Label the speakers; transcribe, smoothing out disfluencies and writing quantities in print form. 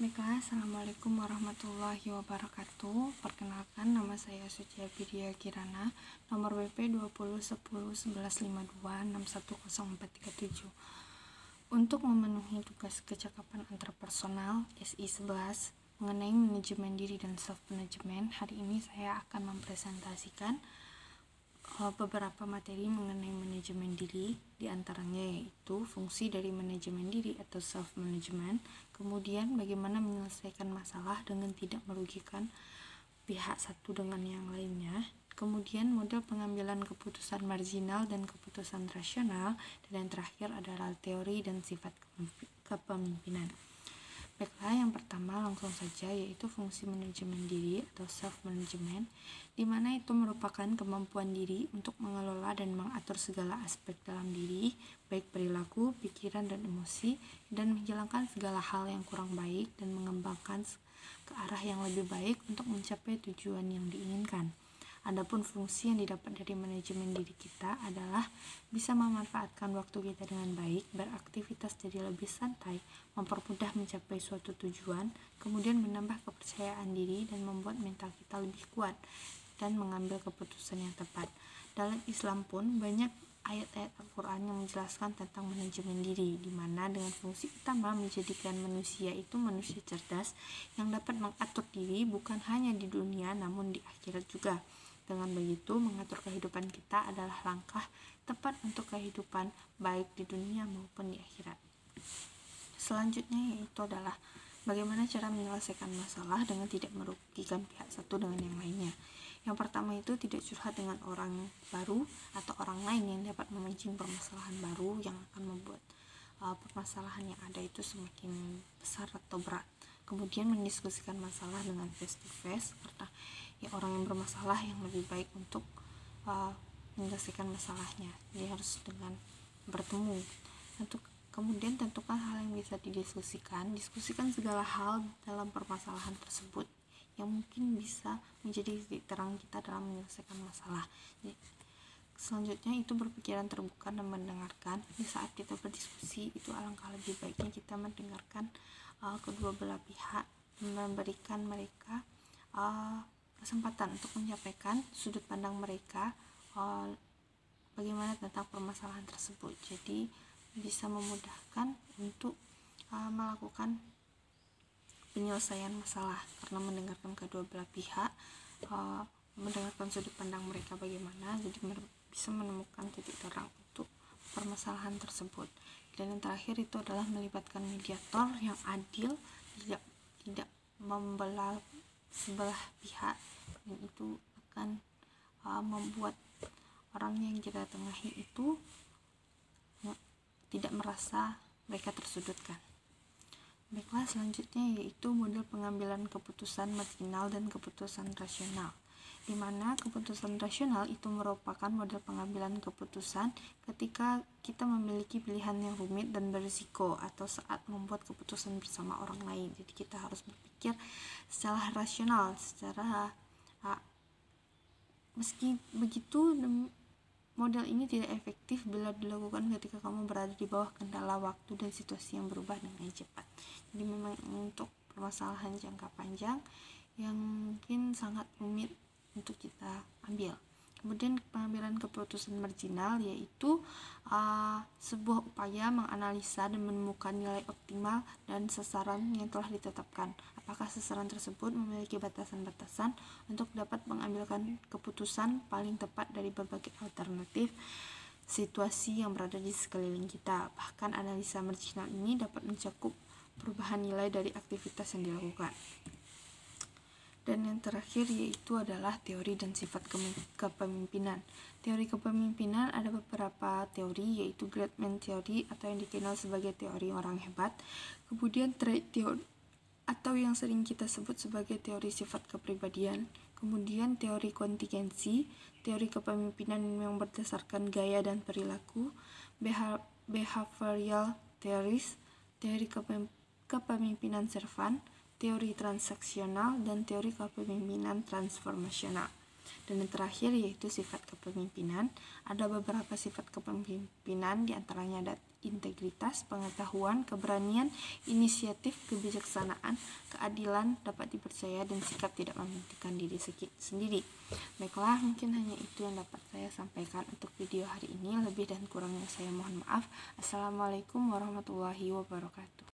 Speaker 1: Baiklah, Assalamualaikum warahmatullahi wabarakatuh. Perkenalkan, nama saya Sucia Vidya Kirana, nomor WP 20101152610437. Untuk memenuhi tugas kecakapan antarpersonal SI11 mengenai manajemen diri dan self-management, hari ini saya akan mempresentasikan beberapa materi mengenai manajemen diri, diantaranya yaitu fungsi dari manajemen diri atau self-management, kemudian bagaimana menyelesaikan masalah dengan tidak merugikan pihak satu dengan yang lainnya, kemudian model pengambilan keputusan marginal dan keputusan rasional, dan yang terakhir adalah teori dan sifat kepemimpinan. Baiklah, yang pertama langsung saja, yaitu fungsi manajemen diri atau self-management, di mana itu merupakan kemampuan diri untuk mengelola dan mengatur segala aspek dalam diri, baik perilaku, pikiran, dan emosi, dan menghilangkan segala hal yang kurang baik dan mengembangkan ke arah yang lebih baik untuk mencapai tujuan yang diinginkan. Adapun fungsi yang didapat dari manajemen diri kita adalah bisa memanfaatkan waktu kita dengan baik, beraktivitas jadi lebih santai, mempermudah mencapai suatu tujuan, kemudian menambah kepercayaan diri dan membuat mental kita lebih kuat dan mengambil keputusan yang tepat. Dalam Islam pun banyak ayat-ayat Al-Quran yang menjelaskan tentang manajemen diri, di mana dengan fungsi utama menjadikan manusia itu manusia cerdas yang dapat mengatur diri bukan hanya di dunia namun di akhirat juga. Dengan begitu, mengatur kehidupan kita adalah langkah tepat untuk kehidupan baik di dunia maupun di akhirat. Selanjutnya yaitu adalah bagaimana cara menyelesaikan masalah dengan tidak merugikan pihak satu dengan yang lainnya. Yang pertama itu tidak curhat dengan orang baru atau orang lain yang dapat memancing permasalahan baru yang akan membuat permasalahan yang ada itu semakin besar atau berat. Kemudian mendiskusikan masalah dengan face to face, karena ya orang yang bermasalah yang lebih baik untuk menyelesaikan masalahnya, dia harus dengan bertemu. Kemudian tentukan hal yang bisa diskusikan segala hal dalam permasalahan tersebut yang mungkin bisa menjadi titik terang kita dalam menyelesaikan masalah. Selanjutnya itu berpikiran terbuka dan mendengarkan. Di saat kita berdiskusi itu alangkah lebih baiknya kita mendengarkan kedua belah pihak, memberikan mereka kesempatan untuk menyampaikan sudut pandang mereka bagaimana tentang permasalahan tersebut. Jadi bisa memudahkan untuk melakukan penyelesaian masalah, karena mendengarkan kedua belah pihak, mendengarkan sudut pandang mereka bagaimana, jadi bisa menemukan titik terang untuk permasalahan tersebut. Dan yang terakhir itu adalah melibatkan mediator yang adil, tidak membelah sebelah pihak, dan itu akan membuat orang yang kita tengahi itu tidak merasa mereka tersudutkan. Baiklah, selanjutnya yaitu model pengambilan keputusan marginal dan keputusan rasional, di mana keputusan rasional itu merupakan model pengambilan keputusan ketika kita memiliki pilihan yang rumit dan berisiko atau saat membuat keputusan bersama orang lain. Jadi kita harus berpikir secara rasional, meski begitu model ini tidak efektif bila dilakukan ketika kamu berada di bawah kendala waktu dan situasi yang berubah dengan cepat. Jadi memang untuk permasalahan jangka panjang yang mungkin sangat rumit untuk kita ambil. Kemudian pengambilan keputusan marginal yaitu sebuah upaya menganalisa dan menemukan nilai optimal dan sasaran yang telah ditetapkan. Apakah sasaran tersebut memiliki batasan-batasan untuk dapat mengambilkan keputusan paling tepat dari berbagai alternatif situasi yang berada di sekeliling kita. Bahkan analisa marginal ini dapat mencakup perubahan nilai dari aktivitas yang dilakukan. Dan yang terakhir yaitu adalah teori dan sifat kepemimpinan. Teori kepemimpinan ada beberapa teori, yaitu great man theory atau yang dikenal sebagai teori orang hebat, kemudian trait theory atau yang sering kita sebut sebagai teori sifat kepribadian, kemudian teori kontingensi, teori kepemimpinan yang berdasarkan gaya dan perilaku, behavioral theories, teori kepemimpinan servant, teori transaksional, dan teori kepemimpinan transformasional. Dan yang terakhir yaitu sifat kepemimpinan. Ada beberapa sifat kepemimpinan, diantaranya integritas, pengetahuan, keberanian, inisiatif, kebijaksanaan, keadilan, dapat dipercaya, dan sikap tidak mementingkan diri sendiri. Baiklah, mungkin hanya itu yang dapat saya sampaikan untuk video hari ini. Lebih dan kurangnya saya mohon maaf. Assalamualaikum warahmatullahi wabarakatuh.